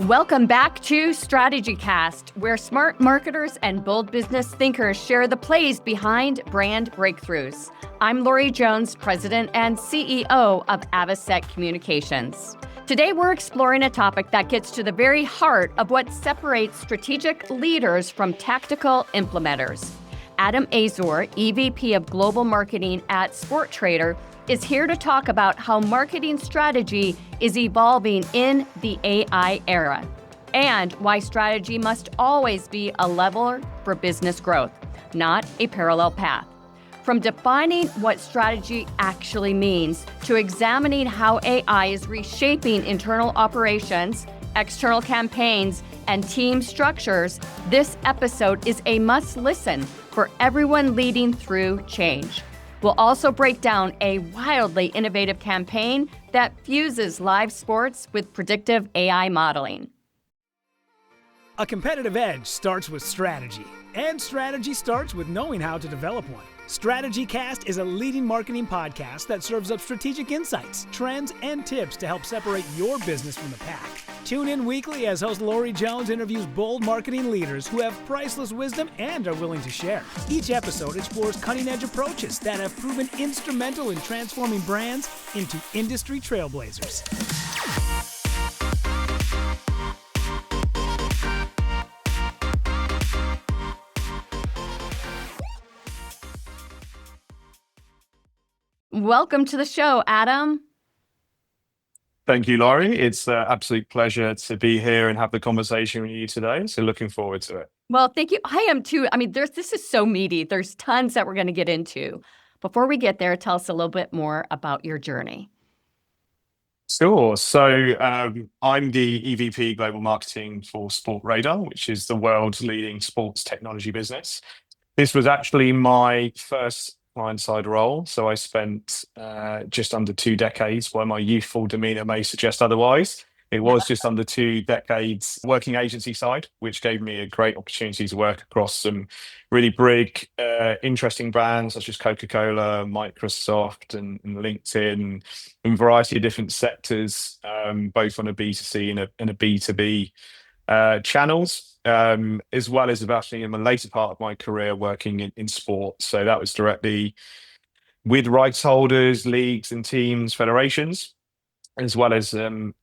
Welcome back to StrategyCast, where smart marketers and bold business thinkers share the plays behind brand breakthroughs. I'm Lori Jones, President and CEO of Avocet Communications. Today, we're exploring a topic that gets to the very heart of what separates strategic leaders from tactical implementers. Adam Azor, EVP of Global Marketing at Sportradar, is here to talk about how marketing strategy is evolving in the AI era and why strategy must always be a leveler for business growth, not a parallel path. From defining what strategy actually means to examining how AI is reshaping internal operations, external campaigns, and team structures, this episode is a must-listen for everyone leading through change. We'll also break down a wildly innovative campaign that fuses live sports with predictive AI modeling. A competitive edge starts with strategy, and strategy starts with knowing how to develop one. StrategyCast is a leading marketing podcast that serves up strategic insights, trends, and tips to help separate your business from the pack. Tune in weekly as host Lori Jones interviews bold marketing leaders who have priceless wisdom and are willing to share. Each episode explores cutting-edge approaches that have proven instrumental in transforming brands into industry trailblazers. Welcome to the show, Adam. Thank you, Laurie. It's an absolute pleasure to be here and have the conversation with you today. So looking forward to it. Well, thank you. I am too. I mean, this is so meaty. There's tons that we're going to get into. Before we get there, tell us a little bit more about your journey. Sure. So I'm the EVP Global Marketing for Sportradar, which is the world's leading sports technology business. This was actually my first client-side role. So I spent just under 2 decades, while my youthful demeanor may suggest otherwise. It was just under 2 decades working agency side, which gave me a great opportunity to work across some really big, interesting brands such as Coca-Cola, Microsoft, and LinkedIn, in a variety of different sectors, both on a B2C and a B2B channels. As well as actually in the later part of my career working in sport. So that was directly with rights holders, leagues and teams, federations, as well as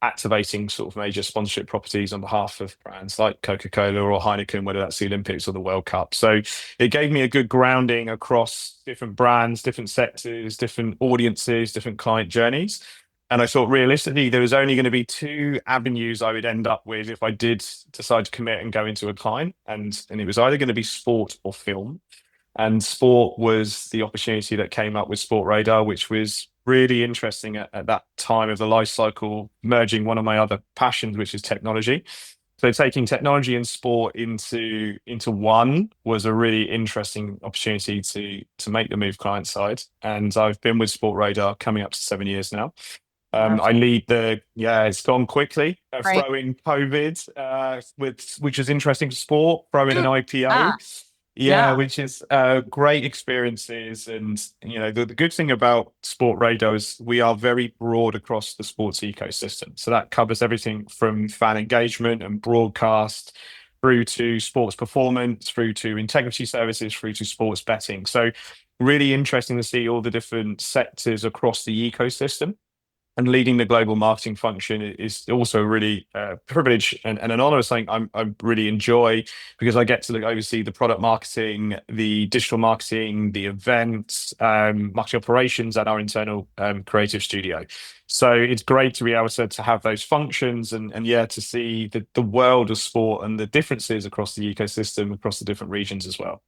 activating sort of major sponsorship properties on behalf of brands like Coca-Cola or Heineken, whether that's the Olympics or the World Cup. So it gave me a good grounding across different brands, different sectors, different audiences, different client journeys. And I thought realistically, there was only going to be 2 avenues I would end up with if I did decide to commit and go into a client. And it was either going to be sport or film. And sport was the opportunity that came up with Sportradar, which was really interesting at that time of the life cycle, merging one of my other passions, which is technology. So taking technology and sport into one was a really interesting opportunity to make the move client side. And I've been with Sportradar coming up to 7 years now. I lead it's gone quickly, Right. throwing COVID, which is interesting for sport, throwing an IPO. Which is great experiences. And, the good thing about Sportradar is we are very broad across the sports ecosystem. So that covers everything from fan engagement and broadcast through to sports performance, through to integrity services, through to sports betting. So really interesting to see all the different sectors across the ecosystem. And leading the global marketing function is also really a privilege and an honor, something I really enjoy, because I get to oversee the product marketing, the digital marketing, the events, marketing operations at our internal creative studio. So it's great to be able to have those functions and to see the world of sport and the differences across the ecosystem, across the different regions as well.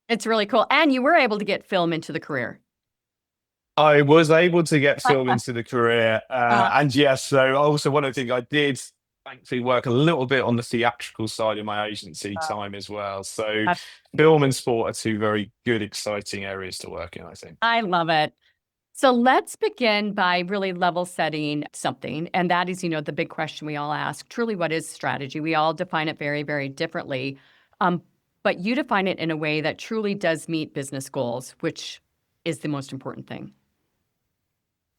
It's really cool. And you were able to get film into the career. I was able to get film into the career. So also one of the things I did, thankfully, work a little bit on the theatrical side in my agency time as well. So film and sport are 2 very good, exciting areas to work in, I think. I love it. So let's begin by really level setting something. And that is, the big question we all ask, truly, what is strategy? We all define it very, very differently. But you define it in a way that truly does meet business goals, which is the most important thing.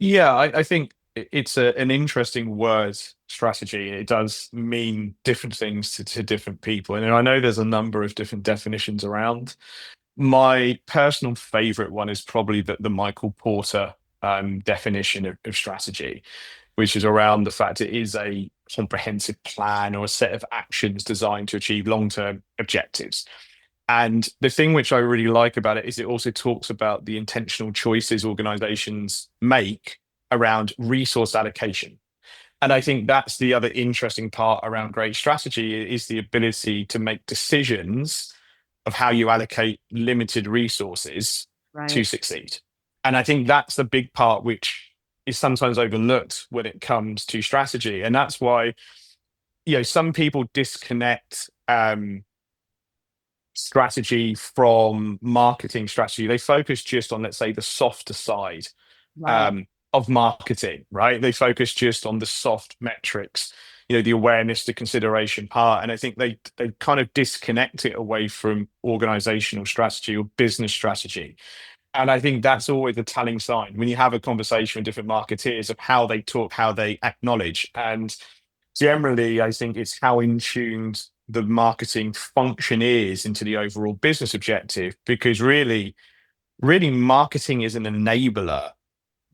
Yeah, I think it's an interesting word, strategy. It does mean different things to different people. And I know there's a number of different definitions around. My personal favorite one is probably the Michael Porter definition of strategy, which is around the fact it is a comprehensive plan or a set of actions designed to achieve long-term objectives. And the thing which I really like about it is it also talks about the intentional choices organizations make around resource allocation. And I think that's the other interesting part around great strategy is the ability to make decisions of how you allocate limited resources to Right. succeed. And I think that's the big part which is sometimes overlooked when it comes to strategy. And that's why, some people disconnect strategy from marketing strategy. They focus just on, let's say, the softer side Right. of marketing, right? They focus just on the soft metrics, the awareness, the consideration part. And I think they kind of disconnect it away from organizational strategy or business strategy. And I think that's always a telling sign when you have a conversation with different marketeers of how they talk, how they acknowledge. And generally, I think it's how in tuned the marketing function is into the overall business objective, because really marketing is an enabler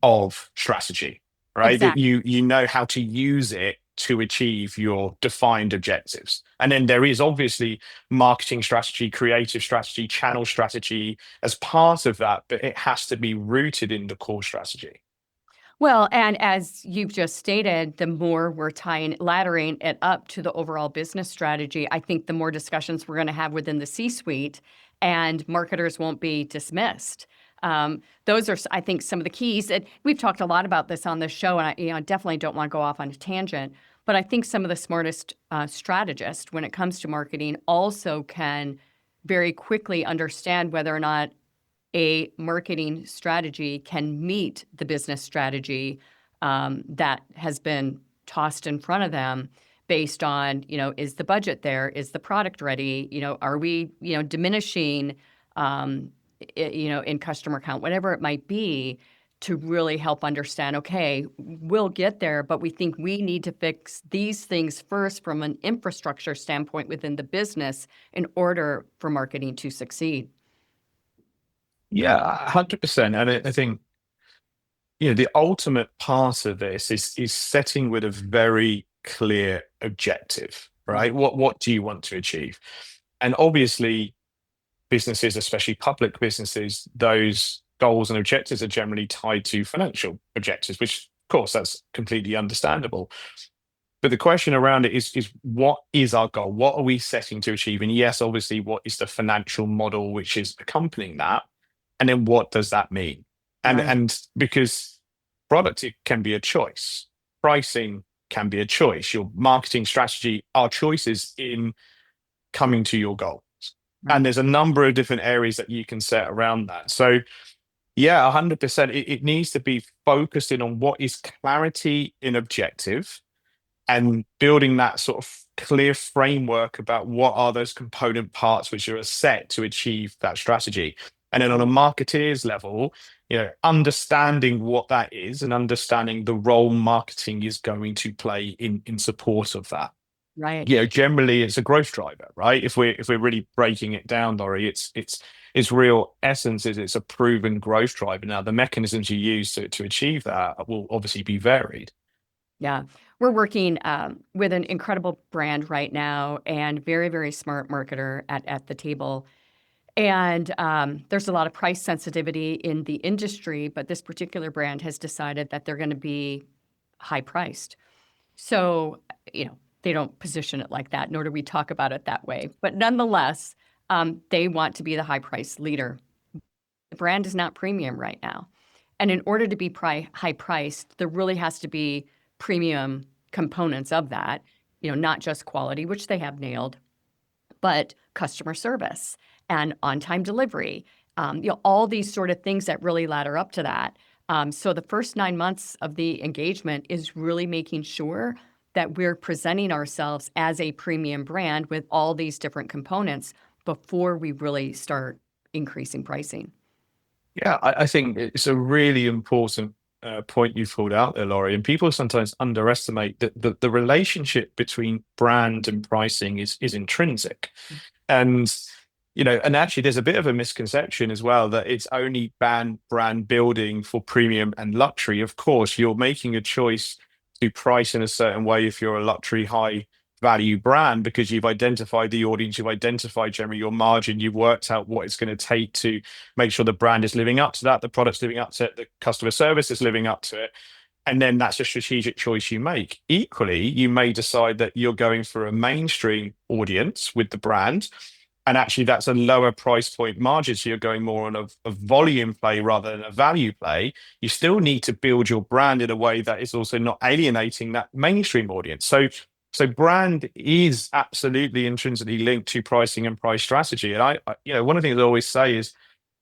of strategy, right? That Exactly. you know how to use it to achieve your defined objectives. And then there is obviously marketing strategy, creative strategy, channel strategy as part of that, but it has to be rooted in the core strategy. Well, and as you've just stated, the more we're laddering it up to the overall business strategy, I think the more discussions we're going to have within the C-suite, and marketers won't be dismissed. Those are, I think, some of the keys. And we've talked a lot about this on this show, and I definitely don't want to go off on a tangent. But I think some of the smartest strategists, when it comes to marketing, also can very quickly understand whether or not a marketing strategy can meet the business strategy that has been tossed in front of them based on, is the budget there? Is the product ready? Are we, diminishing, in customer count, whatever it might be, to really help understand, okay, we'll get there, but we think we need to fix these things first from an infrastructure standpoint within the business in order for marketing to succeed. Yeah, 100%. And I think, the ultimate part of this is setting with a very clear objective, right? What do you want to achieve? And obviously, businesses, especially public businesses, those goals and objectives are generally tied to financial objectives, which, of course, that's completely understandable. But the question around it is what is our goal? What are we setting to achieve? And yes, obviously, what is the financial model which is accompanying that? And then what does that mean? Right. And because product, it can be a choice, pricing can be a choice, your marketing strategy are choices in coming to your goal. And Right. there's a number of different areas that you can set around that. So yeah, 100%. It needs to be focused in on what is clarity in objective and building that sort of clear framework about what are those component parts which are set to achieve that strategy. And then on a marketeer's level, understanding what that is and understanding the role marketing is going to play in support of that. Right. Generally it's a growth driver, right? If we're really breaking it down, Laurie, its real essence is it's a proven growth driver. Now, the mechanisms you use to achieve that will obviously be varied. Yeah. We're working with an incredible brand right now and very, very smart marketer at the table. And there's a lot of price sensitivity in the industry, but this particular brand has decided that they're going to be high priced. So, they don't position it like that, nor do we talk about it that way. But nonetheless, they want to be the high price leader. The brand is not premium right now. And in order to be high priced, there really has to be premium components of that, not just quality, which they have nailed, but customer service and on-time delivery, all these sort of things that really ladder up to that. So the first 9 months of the engagement is really making sure that we're presenting ourselves as a premium brand with all these different components before we really start increasing pricing. Yeah, I think it's a really important point you pulled out there, Laurie. And people sometimes underestimate that the relationship between brand and pricing is intrinsic. And and actually, there's a bit of a misconception as well that it's only brand building for premium and luxury. Of course, you're making a choice to price in a certain way if you're a luxury high value brand because you've identified the audience, you've identified generally your margin, you've worked out what it's going to take to make sure the brand is living up to that, the product's living up to it, the customer service is living up to it. And then that's a strategic choice you make. Equally, you may decide that you're going for a mainstream audience with the brand. And actually, that's a lower price point margin. So you're going more on a volume play rather than a value play. You still need to build your brand in a way that is also not alienating that mainstream audience. So brand is absolutely intrinsically linked to pricing and price strategy. And I one of the things I always say is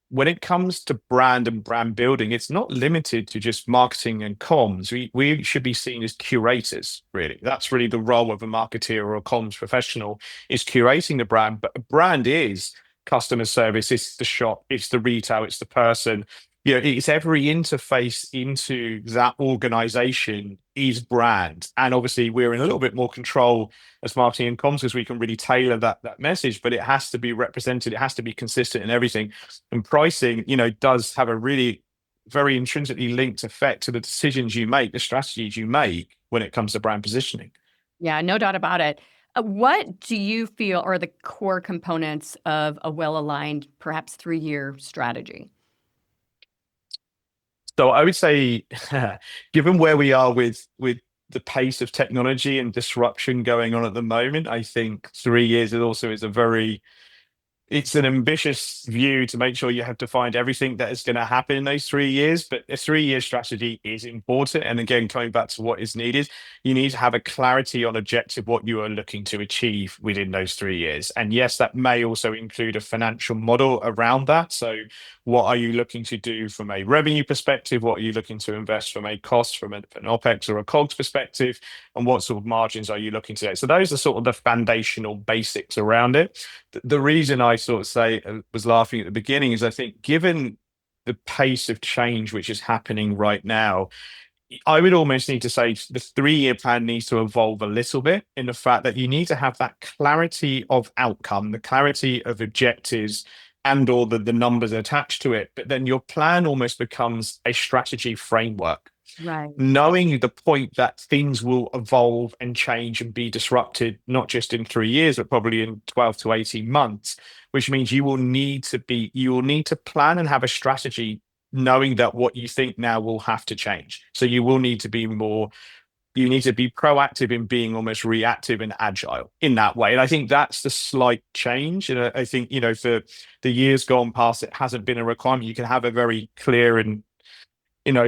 when it comes to brand and brand building, it's not limited to just marketing and comms. We should be seen as curators, really. That's really the role of a marketeer or a comms professional, is curating the brand. But a brand is customer service, it's the shop, it's the retail, it's the person. It's every interface into that organization is brand. And obviously we're in a little bit more control as marketing and comms because we can really tailor that message, but it has to be represented. It has to be consistent in everything. And pricing, does have a really very intrinsically linked effect to the decisions you make, the strategies you make when it comes to brand positioning. Yeah, no doubt about it. What do you feel are the core components of a well-aligned, perhaps 3-year strategy? So I would say, given where we are with the pace of technology and disruption going on at the moment, I think 3 years it's an ambitious view to make sure you have to find everything that is going to happen in those 3 years. But a 3-year strategy is important. And again, coming back to what is needed, you need to have a clarity on objective, what you are looking to achieve within those 3 years. And yes, that may also include a financial model around that. So what are you looking to do from a revenue perspective? What are you looking to invest from a cost, from an OPEX or a COGS perspective? And what sort of margins are you looking to get? So those are sort of the foundational basics around it. The reason I sort of say was laughing at the beginning is I think given the pace of change which is happening right now, I would almost need to say the 3-year plan needs to evolve a little bit in the fact that you need to have that clarity of outcome, the clarity of objectives and or the numbers attached to it. But then your plan almost becomes a strategy framework. Right. Knowing the point that things will evolve and change and be disrupted, not just in 3 years, but probably in 12 to 18 months, which means you will need to plan and have a strategy knowing that what you think now will have to change. So you will need to be proactive in being almost reactive and agile in that way. And I think that's the slight change. And I think, for the years gone past, it hasn't been a requirement. You can have a very clear and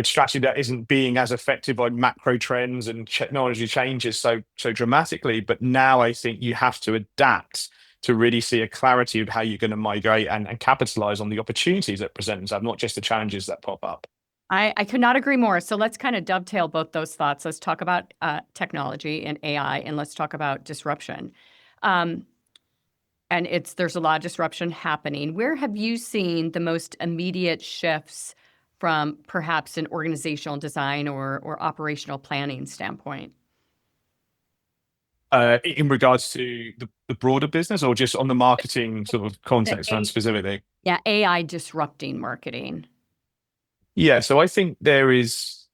strategy that isn't being as affected by macro trends and technology changes so dramatically. But now I think you have to adapt to really see a clarity of how you're going to migrate and capitalize on the opportunities that present themselves, not just the challenges that pop up. I could not agree more. So let's kind of dovetail both those thoughts. Let's talk about technology and AI, and let's talk about disruption. And there's a lot of disruption happening. Where have you seen the most immediate shifts from perhaps an organizational design or operational planning standpoint? In regards to the broader business or just on the marketing sort of context specifically? Yeah, AI disrupting marketing. Yeah, so I think there's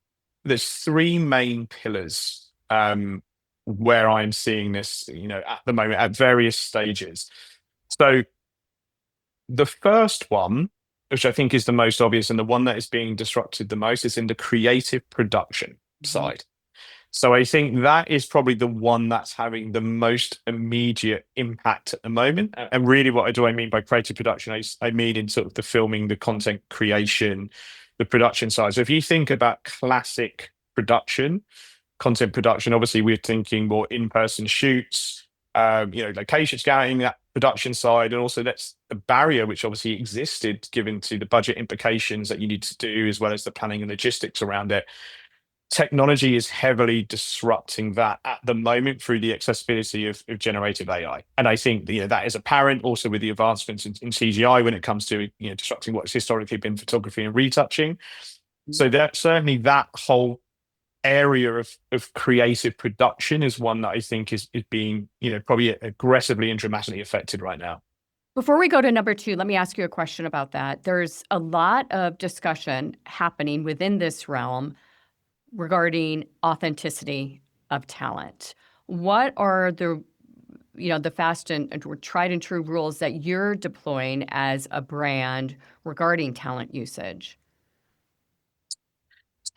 3 main pillars where I'm seeing this, at the moment at various stages. So the first one, which I think is the most obvious and the one that is being disrupted the most, is in the creative production side. So I think that is probably the one that's having the most immediate impact at the moment. And really what do I mean by creative production? I mean in sort of the filming, the content creation, the production side. So if you think about classic production, content production, obviously we're thinking more in-person shoots, location scouting, that production side, and also that's a barrier which obviously existed given to the budget implications that you need to do, as well as the planning and logistics around it. Technology is heavily disrupting that at the moment through the accessibility of generative AI. And I think that is apparent also with the advancements in CGI when it comes to disrupting what's historically been photography and retouching. So that certainly that whole area of creative production is one that I think is being, probably aggressively and dramatically affected right now. Before we go to number 2, let me ask you a question about that. There's a lot of discussion happening within this realm regarding authenticity of talent. What are the fast and tried and true rules that you're deploying as a brand regarding talent usage?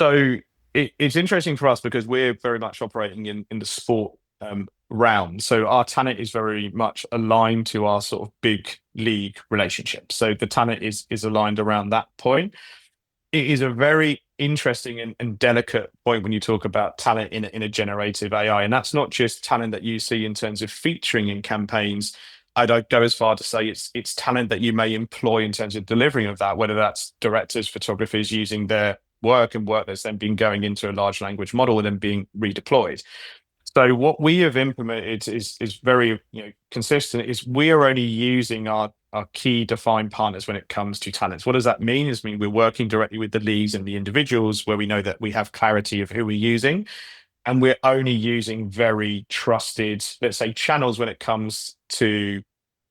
So it's interesting for us because we're very much operating in the sport realm. So our talent is very much aligned to our sort of big league relationship. So the talent is aligned around that point. It is a very interesting and delicate point when you talk about talent in a generative AI. And that's not just talent that you see in terms of featuring in campaigns. I'd go as far to say it's talent that you may employ in terms of delivering of that, whether that's directors, photographers using their work that's then been going into a large language model and then being redeployed. So what we have implemented is very consistent. Is we are only using our key defined partners when it comes to talents. What does that mean? It means we're working directly with the leagues and the individuals where we know that we have clarity of who we're using, and we're only using very trusted, let's say, channels when it comes to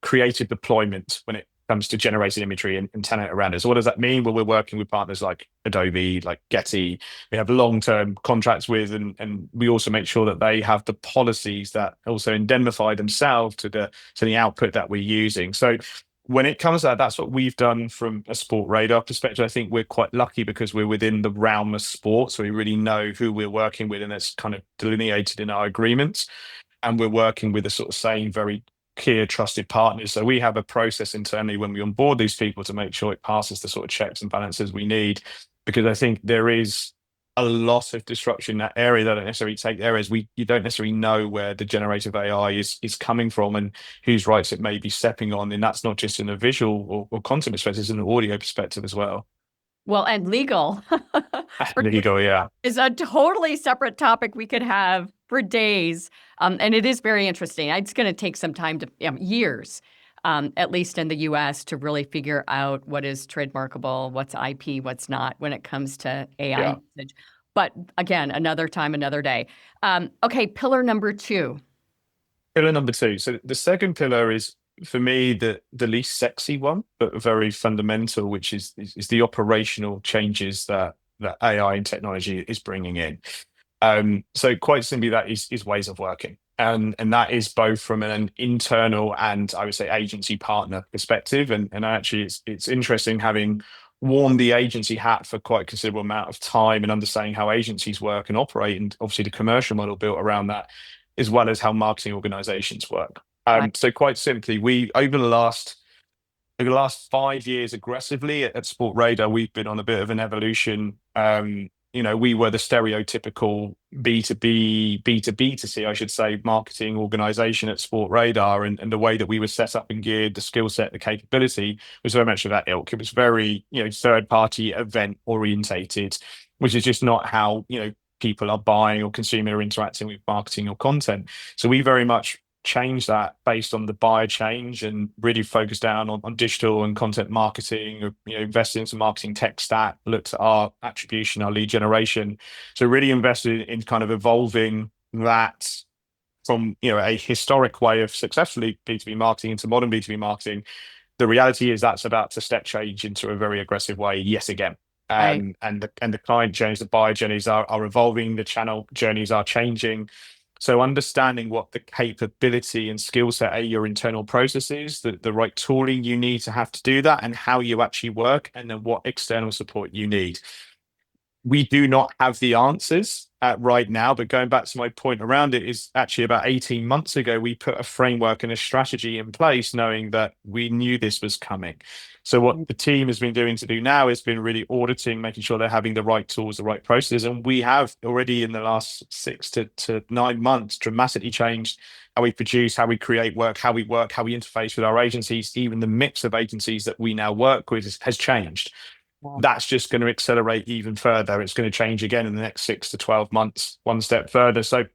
creative deployment, when it comes to generating imagery and talent around it. So what does that mean? Well, we're working with partners like Adobe, like Getty. We have long-term contracts with, and we also make sure that they have the policies that also indemnify themselves to the output that we're using. So when it comes to that, that's what we've done from a Sport Radar perspective. I think we're quite lucky because we're within the realm of sport, so we really know who we're working with, and it's kind of delineated in our agreements. And we're working with the sort of same very clear, trusted partners. So we have a process internally when we onboard these people to make sure it passes the sort of checks and balances we need, because I think there is a lot of disruption in that area that don't necessarily take areas you don't necessarily know where the generative AI is coming from and whose rights it may be stepping on. And that's not just in a visual or content perspective, it's in an audio perspective as well. Well, and legal Legal, yeah, is a totally separate topic we could have for days. And it is very interesting. It's going to take some time years, at least in the US, to really figure out what is trademarkable, what's IP, what's not when it comes to AI usage. But again, another time, another day. Okay, pillar number 2. Pillar number 2. So the second pillar is, for me, the least sexy one, but very fundamental, which is the operational changes that AI and technology is bringing in. So quite simply, that is ways of working. And that is both from an internal and, I would say, agency partner perspective. And actually, it's interesting, having worn the agency hat for quite a considerable amount of time and understanding how agencies work and operate, and obviously the commercial model built around that, as well as how marketing organizations work. So quite simply, we over the last 5 years aggressively at Sport Radar, we've been on a bit of an evolution. We were the stereotypical B2B, B2B2C, I should say, marketing organization at Sport Radar. And the way that we were set up and geared, the skill set, the capability was very much of that ilk. It was very, third party event orientated, which is just not how, people are buying or consuming or interacting with marketing or content. So we very much changed that based on the buyer change and really focused down on digital and content marketing, invested in some marketing tech stack, looked at our attribution, our lead generation. So really invested in kind of evolving that from, a historic way of successfully B2B marketing into modern B2B marketing. The reality is that's about to step change into a very aggressive way yet again. And the client journeys, the buyer journeys are evolving, the channel journeys are changing. So understanding what the capability and skill set are, your internal processes, the right tooling you need to have to do that, and how you actually work, and then what external support you need. We do not have the answers right now, but going back to my point around it, is actually about 18 months ago, we put a framework and a strategy in place, knowing that we knew this was coming. So what the team has been doing now has been really auditing, making sure they're having the right tools, the right processes. And we have already in the last 6 to 9 months dramatically changed how we produce, how we create work, how we interface with our agencies. Even the mix of agencies that we now work with has changed. Wow. That's just going to accelerate even further. It's going to change again in the next 6 to 12 months, one step further. So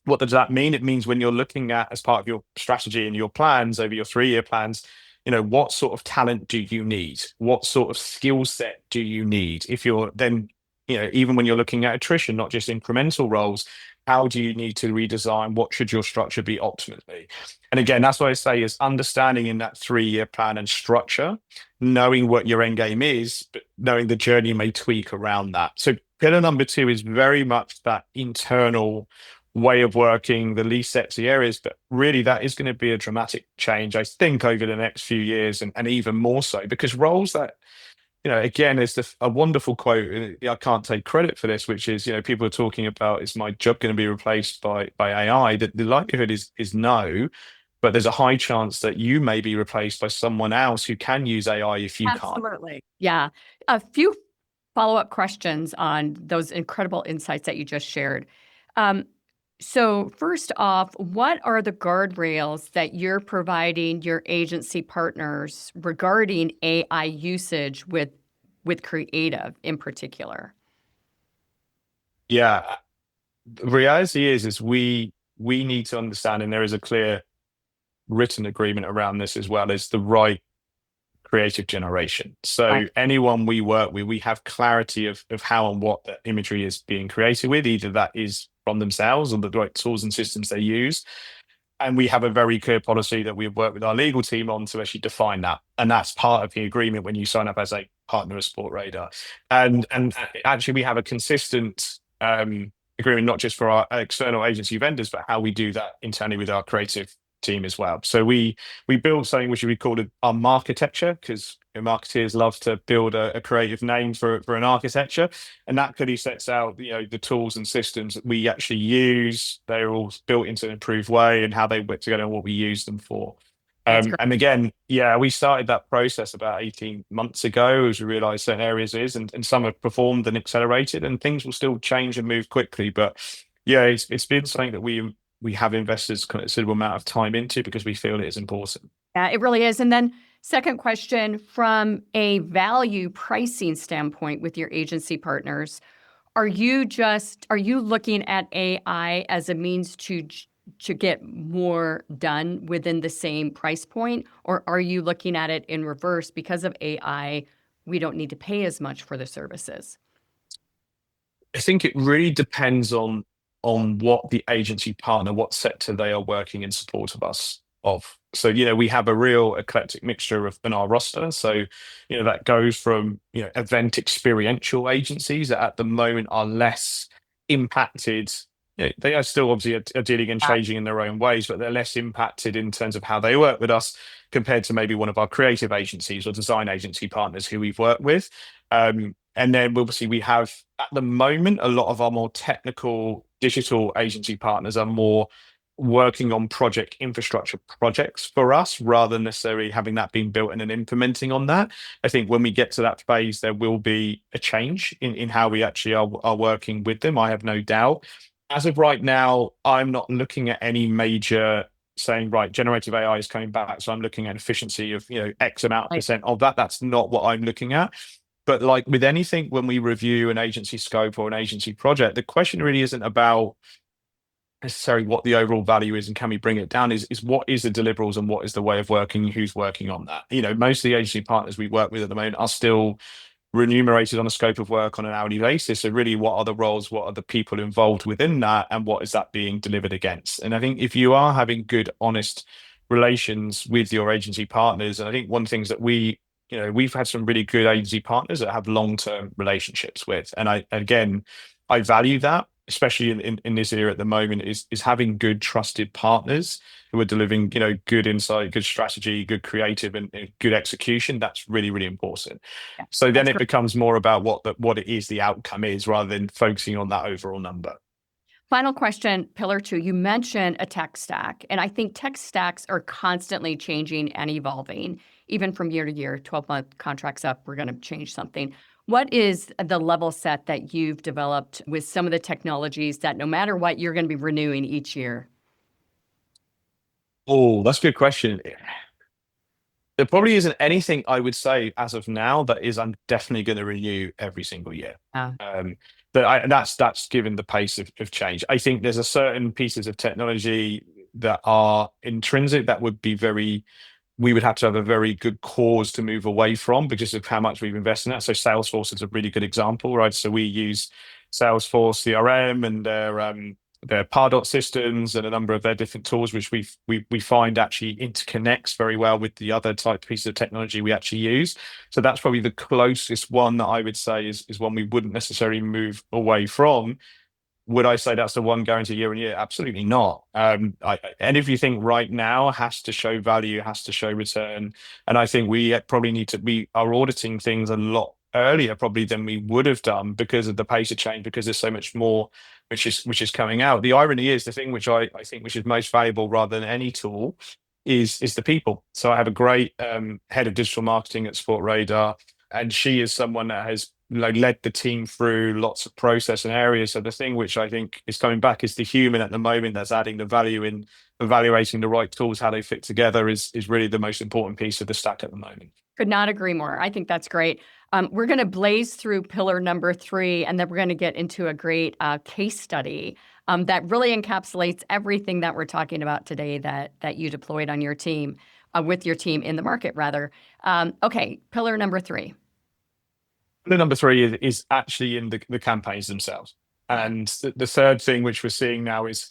what does that mean? It means when you're looking at, as part of your strategy and your plans over your 3-year plans, what sort of talent do you need? What sort of skill set do you need? If you're then even when you're looking at attrition, not just incremental roles, how do you need to redesign? What should your structure be optimally? And again, that's what I say is understanding in that 3-year plan and structure, knowing what your end game is, but knowing the journey may tweak around that. So pillar number 2 is very much that internal way of working, the least sexy areas, but really that is going to be a dramatic change, I think, over the next few years, and even more so because roles that, again, there's a wonderful quote, and I can't take credit for this, which is, people are talking about, is my job going to be replaced by AI? The likelihood is no, but there's a high chance that you may be replaced by someone else who can use AI if you can't. Absolutely. Yeah. A few follow-up questions on those incredible insights that you just shared. So first off, what are the guardrails that you're providing your agency partners regarding AI usage with creative in particular? Yeah. The reality is we need to understand, and there is a clear written agreement around this as well, is the right creative generation. So Right. anyone we work with, we have clarity of how and what the imagery is being created with, either that is from themselves or the right tools and systems they use. And we have a very clear policy that we've worked with our legal team on to actually define that. And that's part of the agreement when you sign up as a partner of Sportradar. And actually we have a consistent agreement, not just for our external agency vendors, but how we do that internally with our creative team as well. So we build something which we call our marketecture, because marketeers love to build a creative name for an architecture, and that clearly sets out the tools and systems that we actually use. They're all built into an improved way and how they work together and what we use them for. That's great. And again, we started that process about 18 months ago as we realized certain areas and some have performed and accelerated, and things will still change and move quickly. But it's been something that we have invested a considerable amount of time into because we feel it is important. Yeah, it really is. And then second question, from a value pricing standpoint with your agency partners, are you looking at AI as a means to get more done within the same price point? Or are you looking at it in reverse? Because of AI, we don't need to pay as much for the services? I think it really depends on what the agency partner, what sector they are working in support of us of. So, we have a real eclectic mixture in our roster. So, that goes from, event experiential agencies that at the moment are less impacted. They are still obviously are dealing and changing in their own ways, but they're less impacted in terms of how they work with us compared to maybe one of our creative agencies or design agency partners who we've worked with. And then obviously we have at the moment, a lot of our more technical digital agency partners are more working on project infrastructure projects for us rather than necessarily having that being built and then implementing on that. I think when we get to that phase, there will be a change in how we actually are working with them. I have no doubt. As of right now, I'm not looking at any major saying, right, generative AI is coming back, so I'm looking at efficiency of, X amount % of that. That's not what I'm looking at. But like with anything, when we review an agency scope or an agency project, the question really isn't about necessarily what the overall value is and can we bring it down, is what is the deliverables and what is the way of working, who's working on that. Most of the agency partners we work with at the moment are still remunerated on a scope of work on an hourly basis. So really, what are the roles, what are the people involved within that, and what is that being delivered against? And I think if you are having good, honest relations with your agency partners, and I think one of the things that we've had some really good agency partners that have long-term relationships with. And I value that, especially in this era at the moment, is having good, trusted partners who are delivering, good insight, good strategy, good creative and good execution. That's really, really important. Yeah, so then it becomes more about what it is, the outcome is, rather than focusing on that overall number. Final question, pillar 2, you mentioned a tech stack, and I think tech stacks are constantly changing and evolving, even from year to year. 12-month contracts up, we're going to change something. What is the level set that you've developed with some of the technologies that no matter what, you're going to be renewing each year? Oh, that's a good question. There probably isn't anything I would say as of now that I'm definitely going to renew every single year. That's given the pace of change. I think there's a certain pieces of technology that are intrinsic that would be very we would have to have a very good cause to move away from because of how much we've invested in that. So Salesforce is a really good example, right? So we use Salesforce CRM and their Pardot systems and a number of their different tools, which we find actually interconnects very well with the other type pieces of technology we actually use. So that's probably the closest one that I would say is one we wouldn't necessarily move away from. Would I say that's the one guarantee year on year? Absolutely not. And if you think right now has to show value, has to show return, and I think we probably need to, we are auditing things a lot earlier probably than we would have done because of the pace of change, because there's so much more which is coming out. The irony is the thing which I think which is most valuable rather than any tool is the people. So I have a great head of digital marketing at Sportradar, and she is someone that has led the team through lots of process and areas. So the thing which I think is coming back is the human at the moment that's adding the value in evaluating the right tools, how they fit together is really the most important piece of the stack at the moment. Could not agree more. I think that's great. We're going to blaze through pillar number 3, and then we're going to get into a great case study that really encapsulates everything that we're talking about today that you deployed on your team, with your team in the market, rather. Okay, pillar number 3. The number 3 is actually in the campaigns themselves. And the third thing which we're seeing now is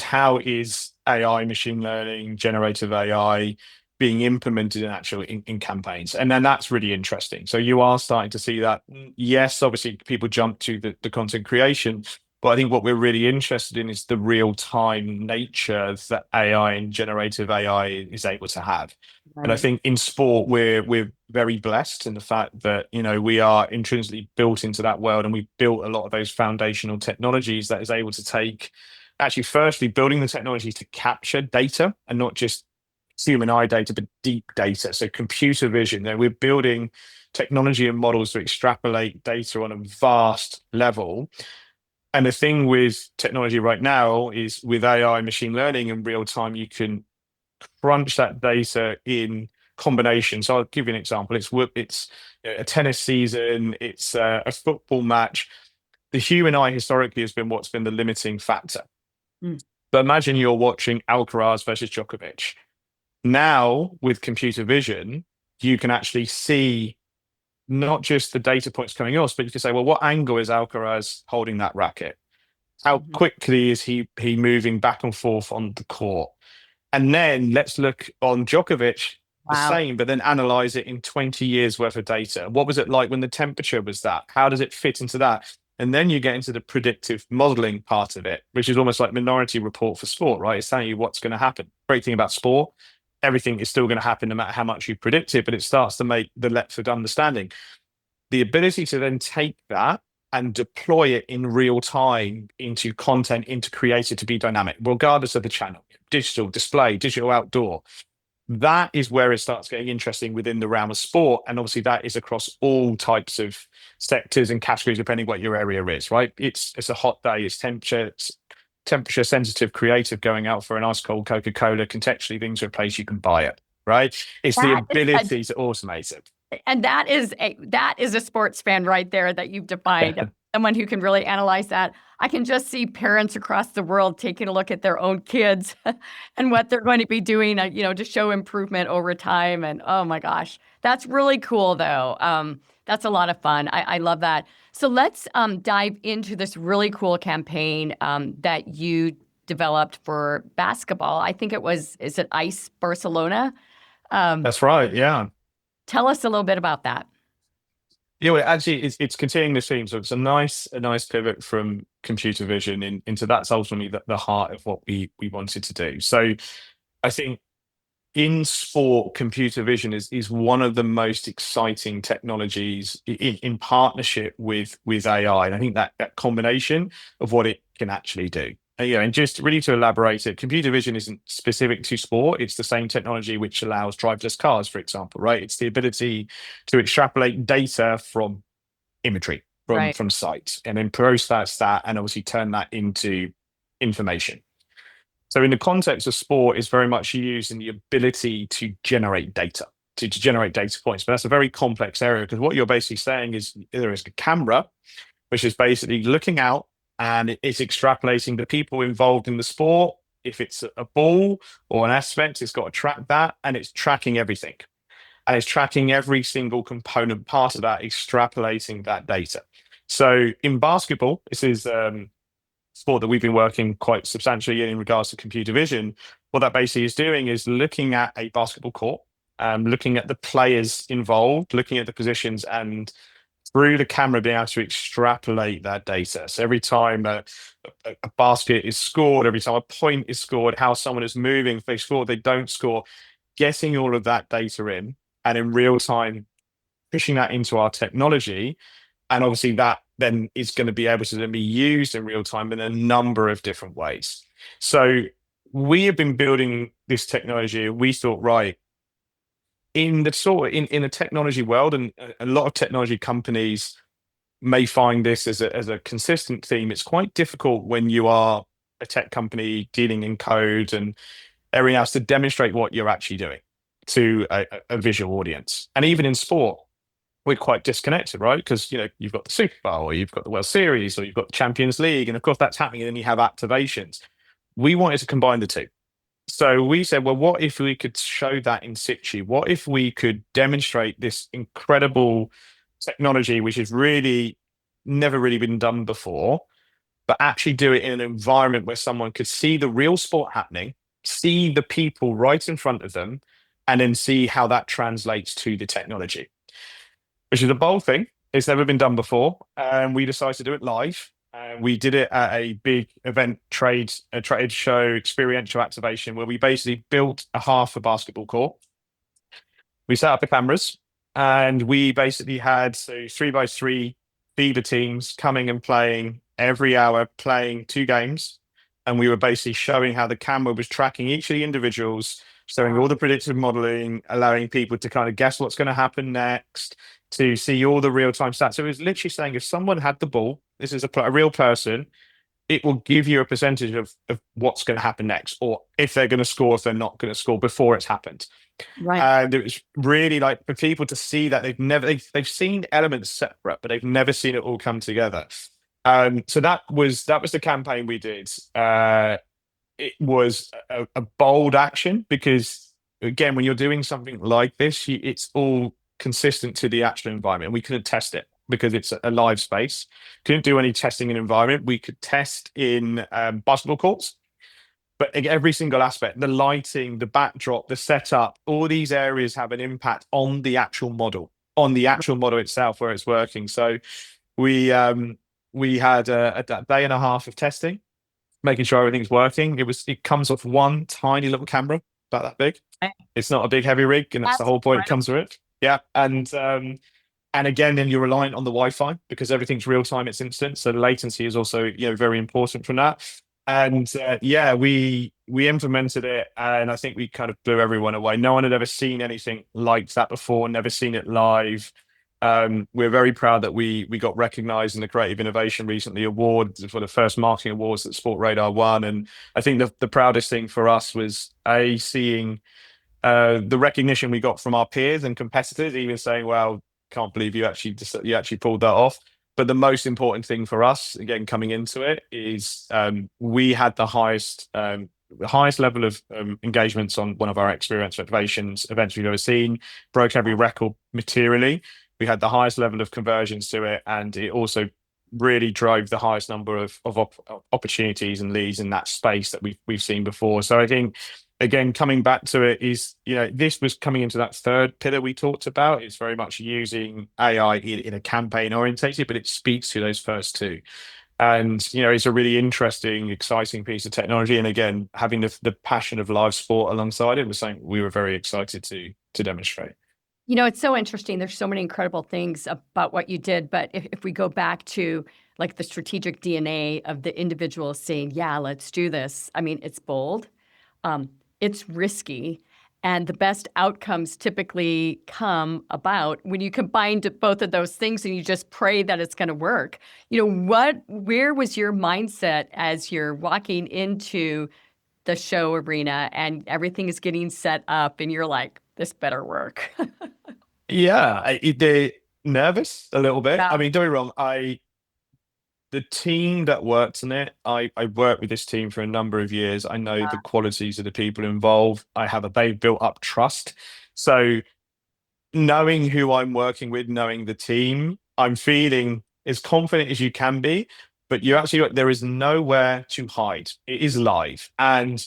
how is AI, machine learning, generative AI being implemented in campaigns. And then that's really interesting. So you are starting to see that. Yes, obviously people jump to the content creation, but I think what we're really interested in is the real-time nature that AI and generative AI is able to have. Right. And I think in sport, we're very blessed in the fact that, we are intrinsically built into that world, and we've built a lot of those foundational technologies that is able to take, actually, firstly, building the technology to capture data and not just human eye data, but deep data. So computer vision, we're building technology and models to extrapolate data on a vast level. And the thing with technology right now is with AI, machine learning in real time, you can crunch that data in combination. So I'll give you an example. It's a tennis season, it's a football match. The human eye historically has been what's been the limiting factor. But imagine you're watching Alcaraz versus Djokovic. Now, with computer vision, you can actually see not just the data points coming off, but you can say, well, what angle is Alcaraz holding that racket? How quickly is he moving back and forth on the court? And then let's look on Djokovic, the same, but then analyze it in 20 years worth of data. What was it like when the temperature was that? How does it fit into that? And then you get into the predictive modeling part of it, which is almost like Minority Report for sport, right? It's telling you what's going to happen. Great thing about sport, everything is still going to happen no matter how much you predict it, but it starts to make the leap of understanding. The ability to then take that and deploy it in real time into content, into creative to be dynamic, regardless of the channel, digital, display, digital outdoor. That is where it starts getting interesting within the realm of sport. And obviously that is across all types of sectors and categories, depending what your area is, right? It's a hot day, it's temperature sensitive creative going out for an ice cold Coca-Cola, contextually things are a place you can buy it, right? It's the ability to automate it. And that is a sports fan right there that you've defined. Someone who can really analyze that. I can just see parents across the world taking a look at their own kids and what they're going to be doing, to show improvement over time. And oh my gosh, that's really cool though. That's a lot of fun. I love that. So let's dive into this really cool campaign that you developed for basketball. I think is it ICE Barcelona? That's right, yeah. Tell us a little bit about that. Yeah, well, actually, it's continuing the theme. So it's a nice pivot from computer vision into that's ultimately the heart of what we wanted to do. So I think in sport, computer vision is one of the most exciting technologies in partnership with AI. And I think that combination of what it can actually do. And just really to elaborate it, computer vision isn't specific to sport. It's the same technology which allows driverless cars, for example, right? It's the ability to extrapolate data from imagery, from sites, and then process that and obviously turn that into information. So in the context of sport, it's very much used in the ability to generate data, to generate data points. But that's a very complex area because what you're basically saying is there is a camera, which is basically looking out, and it's extrapolating the people involved in the sport if it's a ball or an aspect, it's got to track that, and it's tracking everything. And it's tracking every single component part of that, extrapolating that data. So in basketball, this is sport that we've been working quite substantially in regards to computer vision. What that basically is doing is looking at a basketball court, looking at the players involved, looking at the positions, and through the camera being able to extrapolate that data. So every time a basket is scored, every time a point is scored, how someone is moving, if they score, they don't score, getting all of that data in, and in real time pushing that into our technology. And obviously that then is going to be able to then be used in real time in a number of different ways. So we have been building this technology. We thought, right, in the technology world, and a lot of technology companies may find this as a consistent theme. It's quite difficult when you are a tech company dealing in code and everything else to demonstrate what you're actually doing to a visual audience. And even in sport, we're quite disconnected, right? Because you've got the Super Bowl, or you've got the World Series, or you've got the Champions League, and of course that's happening, and then you have activations. We wanted to combine the two. So we said, well, what if we could show that in situ? What if we could demonstrate this incredible technology, which has really never really been done before, but actually do it in an environment where someone could see the real sport happening, see the people right in front of them, and then see how that translates to the technology, which is a bold thing. It's never been done before. And we decided to do it live. We did it at a big event, trade show, experiential activation, where we basically built a half a basketball court. We set up the cameras, and we basically had 3x3 feeder teams coming and playing every hour, playing 2 games. And we were basically showing how the camera was tracking each of the individuals, showing all the predictive modeling, allowing people to kind of guess what's going to happen next, to see all the real-time stats. So it was literally saying, if someone had the ball, this is a real person, it will give you a percentage of what's going to happen next, or if they're going to score, if they're not going to score, before it's happened. Right. And it was really like for people to see that they've seen elements separate, but they've never seen it all come together. So that was the campaign we did. It was a bold action, because again, when you're doing something like this, it's all consistent to the actual environment. We couldn't test it because it's a live space. Couldn't do any testing in environment. We could test in basketball courts, but every single aspect, the lighting, the backdrop, the setup, all these areas have an impact on the actual model itself where it's working. So we had a day and a half of testing, making sure everything's working. It comes off one tiny little camera, about that big. It's not a big heavy rig, and that's the whole point. It comes with it. Yeah. And again, then you're reliant on the Wi-Fi, because everything's real time, it's instant. So the latency is also very important from that. And we implemented it, and I think we kind of blew everyone away. No one had ever seen anything like that before, never seen it live. We're very proud that we got recognized in the Creative Innovation recently award for the first marketing awards that Sport Radar won. And I think the proudest thing for us was seeing the recognition we got from our peers and competitors, even saying, "Well, can't believe you actually pulled that off." But the most important thing for us, again, coming into it, is we had the highest level of engagements on one of our experience activations events we've ever seen. Broke every record materially. We had the highest level of conversions to it, and it also really drove the highest number of opportunities and leads in that space that we've seen before. So I think, again, coming back to it, is this was coming into that third pillar we talked about. It's very much using AI in a campaign orientated, but it speaks to those first two. And it's a really interesting, exciting piece of technology. And again, having the passion of live sport alongside it was something we were very excited to demonstrate. It's so interesting. There's so many incredible things about what you did. But if we go back to like the strategic DNA of the individual saying, yeah, let's do this. I mean, it's bold. It's risky, and the best outcomes typically come about when you combine both of those things and you just pray that it's going to work. Where was your mindset as you're walking into the show arena and everything is getting set up and you're like, this better work? Yeah, they're nervous a little bit. Yeah. I mean, don't be wrong. the team that works on it, I worked with this team for a number of years. I know the qualities of the people involved. They've built up trust. So knowing who I'm working with, knowing the team, I'm feeling as confident as you can be. But there is nowhere to hide. It is live, and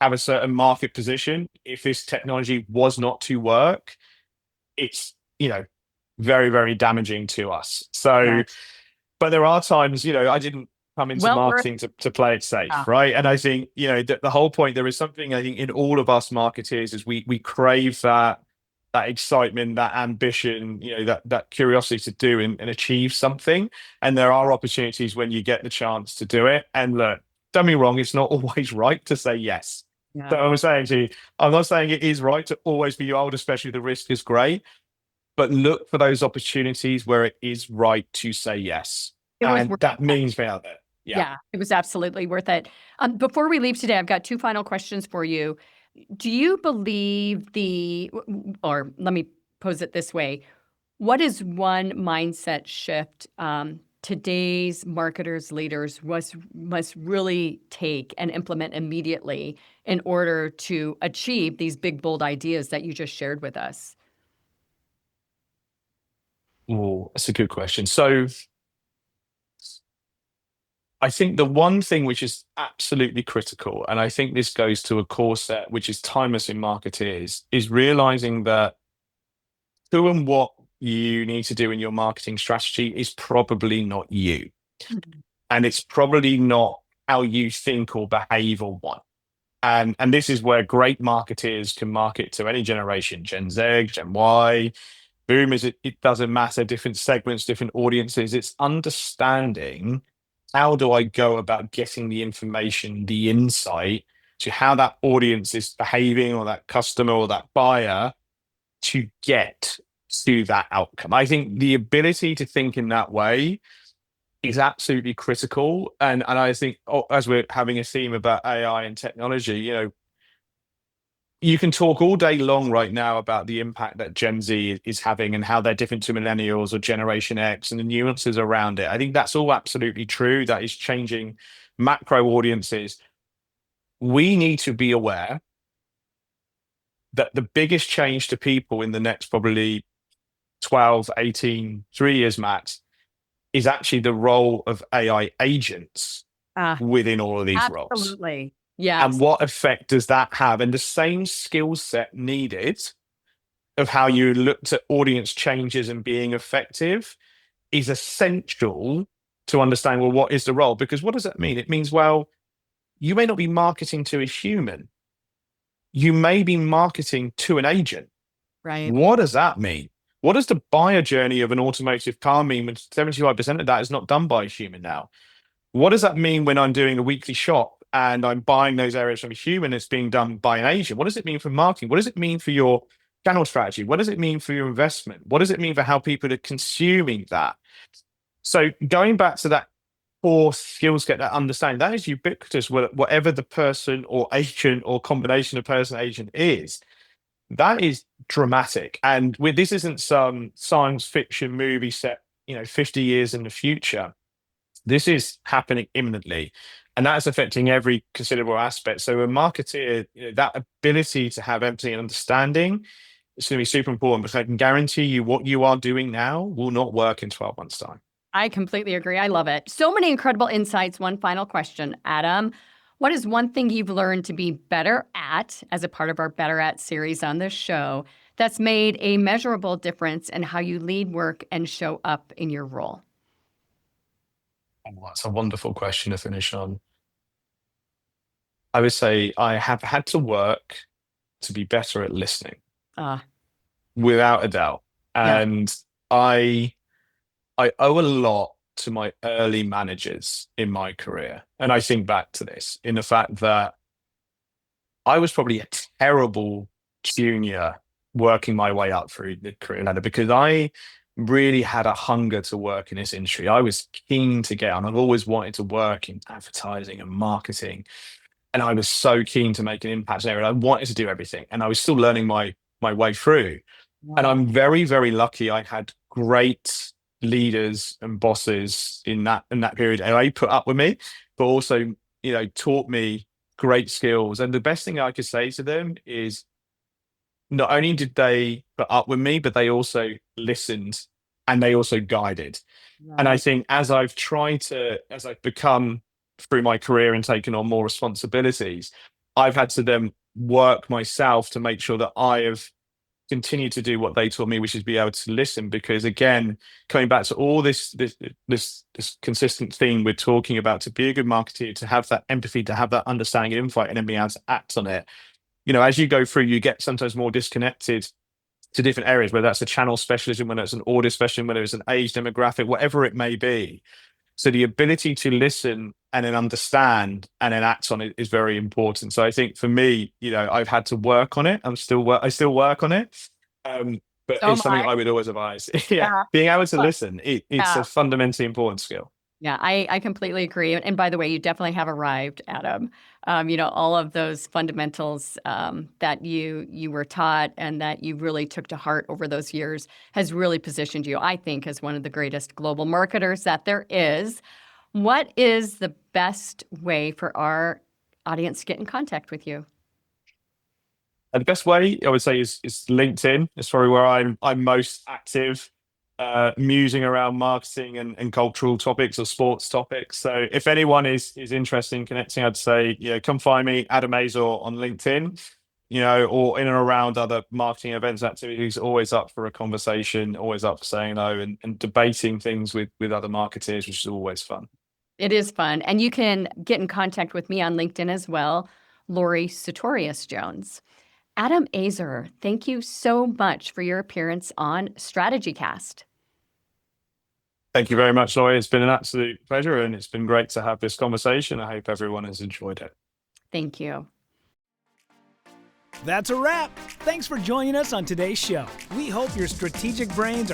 have a certain market position. If this technology was not to work, it's very, very damaging to us. So, but there are times, I didn't come into marketing to play it safe, right? And I think, the whole point, there is something I think in all of us marketeers is we crave that excitement, that ambition, that curiosity to do and achieve something. And there are opportunities when you get the chance to do it. And look, don't be wrong, it's not always right to say yes. So I'm saying to you, I'm not saying it is right to always be old, especially the risk is great, but look for those opportunities where it is right to say yes. And that means being out there. Yeah, it was absolutely worth it. Before we leave today, I've got two final questions for you. Do you believe or let me pose it this way, what is one mindset shift today's marketers, leaders must really take and implement immediately in order to achieve these big, bold ideas that you just shared with us? Oh, that's a good question. So I think the one thing which is absolutely critical, and I think this goes to a core set, which is timeless in marketeers, is realizing that who and what you need to do in your marketing strategy is probably not you. Mm-hmm. And it's probably not how you think or behave or want. And this is where great marketeers can market to any generation, Gen Z, Gen Y, boomers, it doesn't matter, different segments, different audiences. It's understanding, how do I go about getting the information, the insight to how that audience is behaving, or that customer or that buyer, to get to that outcome. I think the ability to think in that way is absolutely critical. And I think, as we're having a theme about AI and technology, you can talk all day long right now about the impact that Gen Z is having and how they're different to millennials or Generation X and the nuances around it. I think that's all absolutely true. That is changing macro audiences. We need to be aware that the biggest change to people in the next probably 12, 18, 3 years max is actually the role of AI agents within all of these roles. Absolutely. Yeah. And what effect does that have? And the same skill set needed of how you looked at audience changes and being effective is essential to understand, well, what is the role? Because what does that mean? It means, well, you may not be marketing to a human. You may be marketing to an agent. Right. What does that mean? What does the buyer journey of an automotive car mean when 75% of that is not done by a human now? What does that mean when I'm doing a weekly shop and I'm buying those areas from a human, it's being done by an agent? What does it mean for marketing? What does it mean for your channel strategy? What does it mean for your investment? What does it mean for how people are consuming that? So going back to that core skills, get that understanding, that is ubiquitous, whatever the person or agent or combination of person agent is. That is dramatic. And this isn't some science fiction movie set, 50 years in the future. This is happening imminently, and that is affecting every considerable aspect. So a marketeer, that ability to have empathy and understanding is going to be super important, because I can guarantee you what you are doing now will not work in 12 months' time. I completely agree. I love it. So many incredible insights. One final question, Adam. What is one thing you've learned to be better at as a part of our Better At series on this show that's made a measurable difference in how you lead, work, and show up in your role? Oh, that's a wonderful question to finish on. I would say I have had to work to be better at listening, without a doubt. And I owe a lot to my early managers in my career. And I think back to this in the fact that I was probably a terrible junior working my way up through the career ladder, because I really had a hunger to work in this industry. I was keen to get on. I've always wanted to work in advertising and marketing. And I was so keen to make an impact there. And I wanted to do everything. And I was still learning my way through. Wow. And I'm very, very lucky. I had great leaders and bosses in that period, and they put up with me, but also, taught me great skills. And the best thing I could say to them is, not only did they put up with me, but they also listened and they also guided. And I Right. think as I've become through my career and taken on more responsibilities, I've had to then work myself to make sure that I have continued to do what they taught me, which is be able to listen. Because again, coming back to all this consistent theme we're talking about, to be a good marketer, to have that empathy, to have that understanding and insight, and then be able to act on it. As you go through, you get sometimes more disconnected to different areas, whether that's a channel specialism, whether it's an audience specialism, whether it's an age demographic, whatever it may be. So the ability to listen and then understand and then act on it is very important. So I think for me, I've had to work on it. I still work on it. But So am it's something I. I would always advise. Yeah. Yeah. Being able to But- listen, it's yeah. a fundamentally important skill. Yeah, I completely agree. And by the way, you definitely have arrived, Adam. All of those fundamentals that you were taught and that you really took to heart over those years has really positioned you, I think, as one of the greatest global marketers that there is. What is the best way for our audience to get in contact with you? And the best way I would say is LinkedIn. It's probably where I'm most active. Musing around marketing and cultural topics or sports topics. So if anyone is interested in connecting, I'd say, come find me, Adam Azor on LinkedIn, or in and around other marketing events, activities, always up for a conversation, always up for saying no and debating things with other marketeers, which is always fun. It is fun. And you can get in contact with me on LinkedIn as well, Lori Sartorius Jones. Adam Azor, thank you so much for your appearance on StrategyCast. Thank you very much, Laurie. It's been an absolute pleasure, and it's been great to have this conversation. I hope everyone has enjoyed it. Thank you. That's a wrap. Thanks for joining us on today's show. We hope your strategic brains